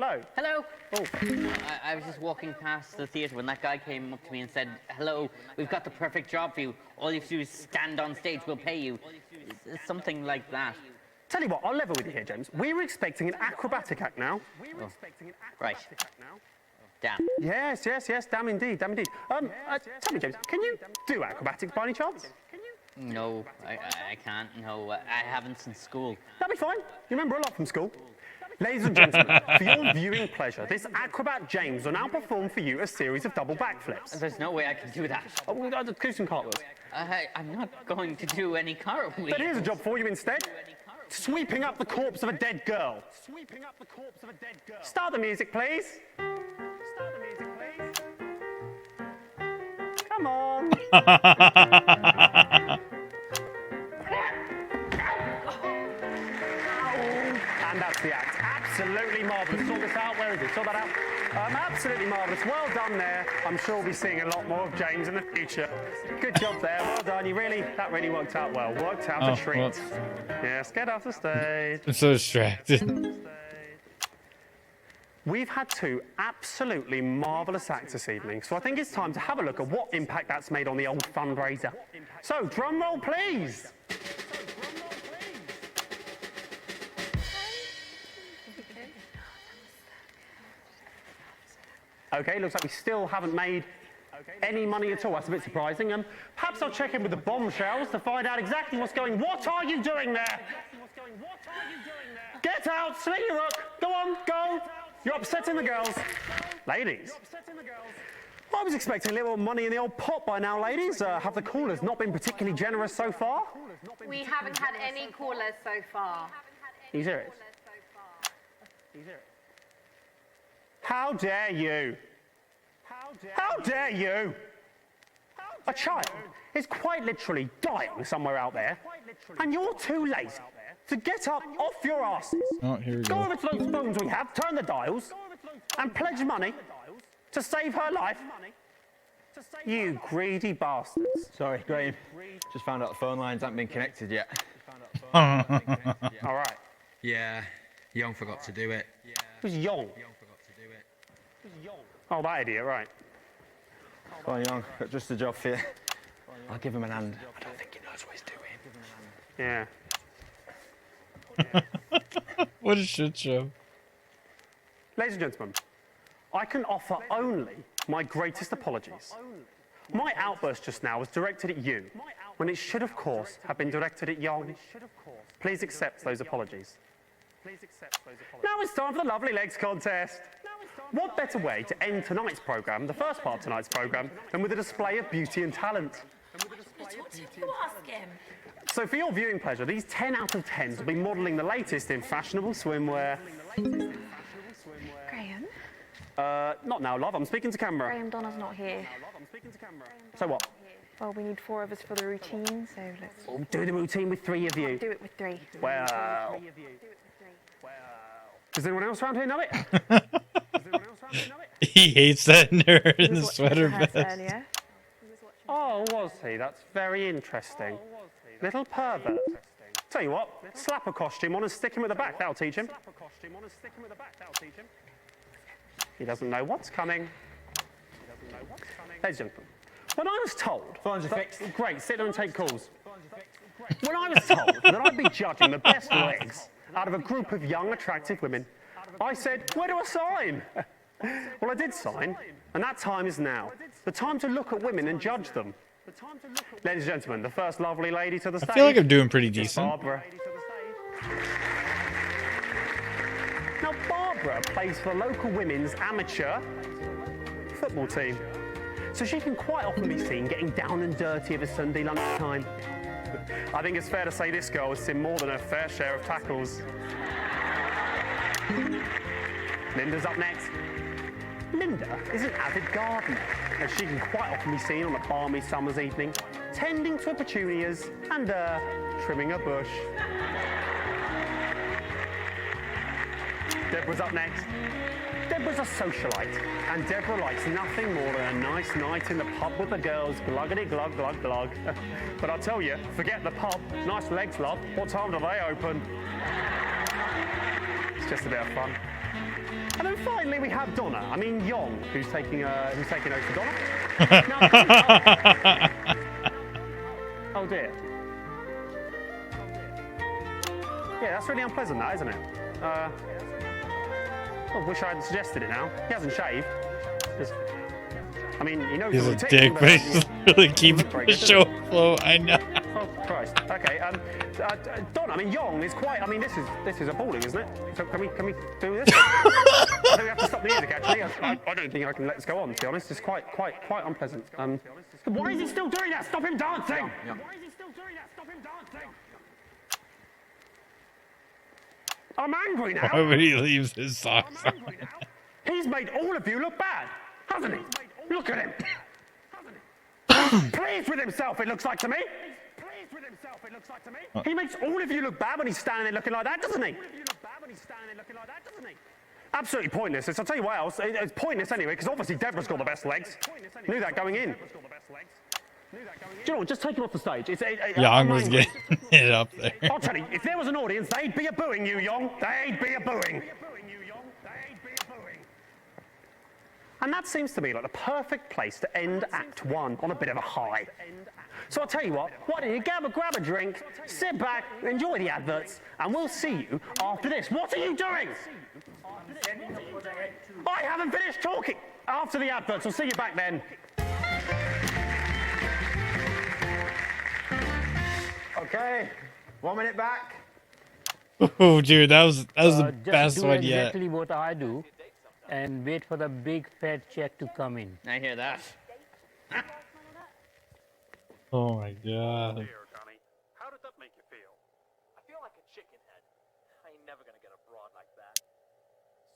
Hello. Hello. Oh. I was just walking past the theatre when that guy came up to me and said, hello, we've got the perfect job for you. All you have to do is stand on stage, we'll pay you. Something like that. Tell you what, I'll level with you here, James. We were expecting an acrobatic act now. Right. Damn. Yes, damn indeed. Tell me, James, can you do acrobatics by any chance? No, I can't. No, I haven't since school. That'll be fine. You remember a lot from school. Ladies and gentlemen, for your viewing pleasure, this acrobat James will now perform for you a series of double backflips. There's no way I can do that. Oh, I'll do some cartwheels. I'm not going to do any cartwheels. But here's a job for you instead. Sweeping up the corpse of a dead girl. Start the music, please. Come on. And that's the act. Absolutely marvellous. Sort this out. Where is it? Sort that out. Absolutely marvellous. Well done there. I'm sure we'll be seeing a lot more of James in the future. Good job there. Well done. That really worked out well. Worked out a treat. Well. Yes, get off the stage. I'm so distracted. We've had two absolutely marvellous acts this evening, so I think it's time to have a look at what impact that's made on the old fundraiser. So, drum roll, please. Okay, looks like we still haven't made any money at all. That's a bit surprising. Perhaps I'll check in with the bombshells to find out exactly what's going on. What are you doing there? Get out, sling your hook. Go on, go. You're upsetting the girls. Ladies. I was expecting a little money in the old pot by now, ladies. Have the callers not been particularly generous so far? We haven't had any callers so far. Are you serious? How dare you? How dare you? A child is quite literally dying somewhere out there, and you're too lazy to get up off your asses. Oh, here we Go go. over to those phones we have, turn the dials, and pledge money to save her life. You greedy bastards. Sorry, Graham. Just found out the phone lines haven't been connected yet. All right. Yeah, Young forgot to do it. Who's Young? Oh, that idiot, right. Come on, Young, got just a job for you. I'll give him an hand. I don't think he knows what he's doing. Yeah. What a shit show. Ladies and gentlemen, I can offer only my greatest apologies. My outburst just now was directed at you, when it should, of course, have been directed at Young. Please accept those apologies. Now it's time for the Lovely Legs contest. What better way to end tonight's programme, the first part of tonight's programme, than with a display of beauty and talent? So for your viewing pleasure, these 10 out of 10s will be modelling the latest in fashionable swimwear. Graham? Not now, love. I'm speaking to camera. Graham, Donna's not here. So what? Well, we need 4 of us for the routine, so let's We'll do the routine with 3 of you. do it with 3. Well. Does anyone else around here know it? He hates that nerd in the sweater vest. Earlier. Oh, was he? That's very interesting. Little pervert. Tell you what, slap a costume on and stick him at the back. That'll teach him. He doesn't know what's coming. Ladies and gentlemen, when I was told... Phones are fixed. Great, sit there and take calls. When I was told that I'd be judging the best legs out of a group of young, attractive women, I said, where do I sign? Well, I did sign, and that time is now. The time to look at women and judge them. Ladies and gentlemen, the first lovely lady to the stage. I feel like I'm doing pretty decent. Barbara. Now, Barbara plays for the local women's amateur football team, so she can quite often be seen getting down and dirty of a Sunday lunchtime. I think it's fair to say this girl has seen more than her fair share of tackles. Linda's up next. Linda is an avid gardener, and she can quite often be seen on a balmy summer's evening, tending to her petunias and trimming a bush. Deborah's up next. Deborah's a socialite, and Deborah likes nothing more than a nice night in the pub with the girls, gluggity glug glug glug. But I'll tell you, forget the pub. Nice legs, love. What time do they open? It's just a bit of fun. And then finally we have Donna. I mean Yong, who's taking over for Donna. Now, oh dear. Yeah, that's really unpleasant, that, isn't it? I wish I hadn't suggested it now. He hasn't shaved. I mean, he knows He's the a routine, dick, but he's really keeping very the good, show isn't it? afloat. I know. Oh Christ. Okay. Don. I mean, Yong is quite. I mean, this is appalling, isn't it? So can we do this? I think we have to stop the music. Actually, I don't think I can let this go on. To be honest, it's quite unpleasant. Why is he still doing that? Stop him dancing! Yeah. Why is he still doing that? Stop him dancing! I'm angry now. Why would he leave his socks on? He's made all of you look bad, hasn't he? Look at him. Pleased with himself, it looks like to me. He makes all of you look bad when he's standing there looking like that, doesn't he? Absolutely pointless. I'll tell you what else. It's pointless anyway, because obviously Deborah's got the best legs. Knew that going in. Do you know what? Just take him off the stage. Young was getting it up there. I'll tell you, if there was an audience, they'd be a-booing you, Yong. They'd be a-booing. And that seems to me like the perfect place to end Act 1 on a bit of a high. So I'll tell you what, why don't you grab a drink, sit back, enjoy the adverts, and we'll see you after this. What are you doing? I haven't finished talking. After the adverts, I'll see you back then. Okay, 1 minute back. Oh, dude, that was the Just best do one yet. exactly what I do, and wait for the big fat check to come in. I hear that. Oh my god. How did that make you feel? I feel like a chicken head. I ain't never gonna get a broad like that.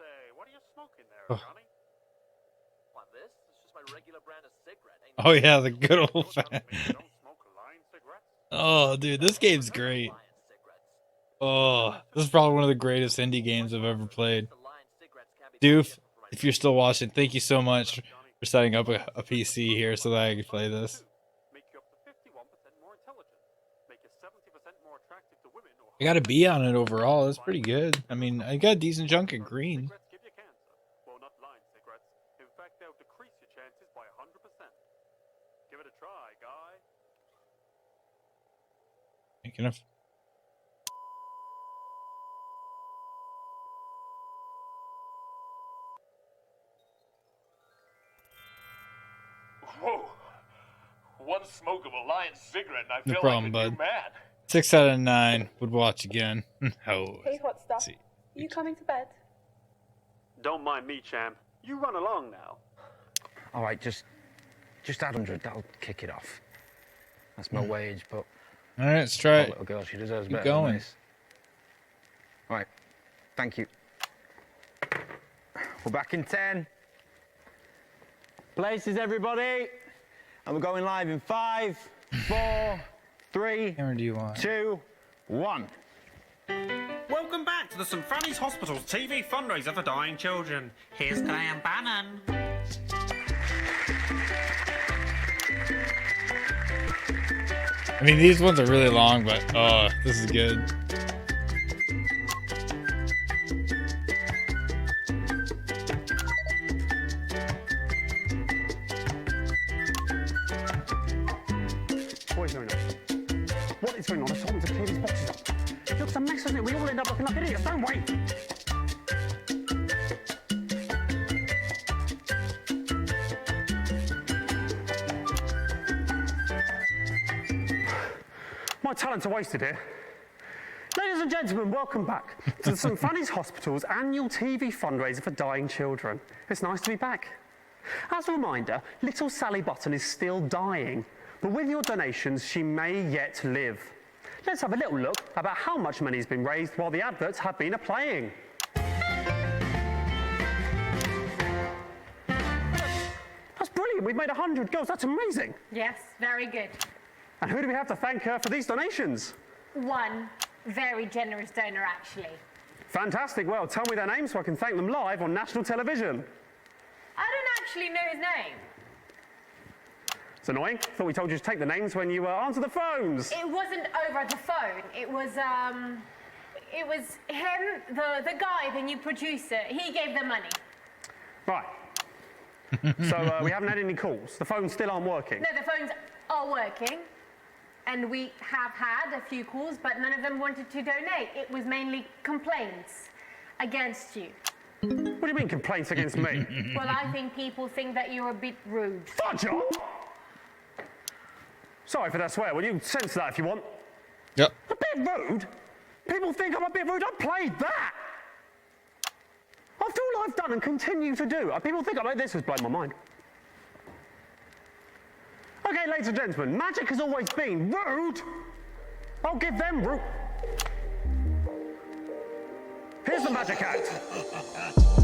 Say, what are you smoking there, Johnny? Why, this? It's just my regular brand of cigarette. Ain't Oh yeah, the good old Doesn't fat. mean you don't smoke line cigarettes. Oh, dude, this game's great. Lion cigarettes. Oh, this is probably one of the greatest indie games I've ever played. The Lion cigarettes can be Doof, taken for my if you're still watching, thank you so much for setting up a PC here so that I can play this. Make you up to 51% more intelligent. Make you 70% more attractive to women or I got a B on it overall. It's pretty good. I mean, I got a decent chunk of green. cigarettes give you cancer. Well, not line cigarettes. In fact, they'll decrease your chances by 100%. Give it a try, guy. Thinking of. Whoa! One smoke of a Lion cigarette and I No feel problem, like a new bud. man. 6 out of 9 would watch again. Oh, Hey, hot stuff. see. Are you coming to bed? Don't mind me, champ. You run along now. All right, just add 100. That'll kick it off. That's my wage, but All right, let's try that it. little girl, she deserves Keep better going. than this. All right, thank you. We're back in 10. Places, everybody. And we're going live in 5, 4, 3, How do you want? 2, 1. Welcome back to the St Fanny's Hospital's TV fundraiser for dying children. Here's Graham Bannon. I mean, these ones are really long, but oh, this is good. What is going on? What is going on? I told him to clear these boxes up. It looks a mess, doesn't it? We all end up looking like idiots, don't we? My talents are wasted here. Ladies and gentlemen, welcome back to the St Fanny's Hospital's annual TV fundraiser for dying children. It's nice to be back. As a reminder, little Sally Button is still dying, but with your donations, she may yet live. Let's have a little look about how much money has been raised while the adverts have been playing. That's brilliant. We've made 100 girls. That's amazing. Yes, very good. And who do we have to thank for these donations? One very generous donor, actually. Fantastic. Well, tell me their names so I can thank them live on national television. I don't actually know his name. It's annoying. Thought we told you to take the names when you answer the phones. It wasn't over the phone. It was, it was him, the guy, the new producer. He gave the money. Right. So we haven't had any calls. The phones still aren't working. No, the phones are working. And we have had a few calls, but none of them wanted to donate. It was mainly complaints against you. What do you mean complaints against me? Well, I think people think that you're a bit rude. Fudge off! Sorry for that swear. Will you censor that if you want? Yep. A bit rude? People think I'm a bit rude. I played that! After all I've done and continue to do, people think I'm like this has blown my mind. Okay, ladies and gentlemen, magic has always been rude. I'll give them rude. Here's the magic act.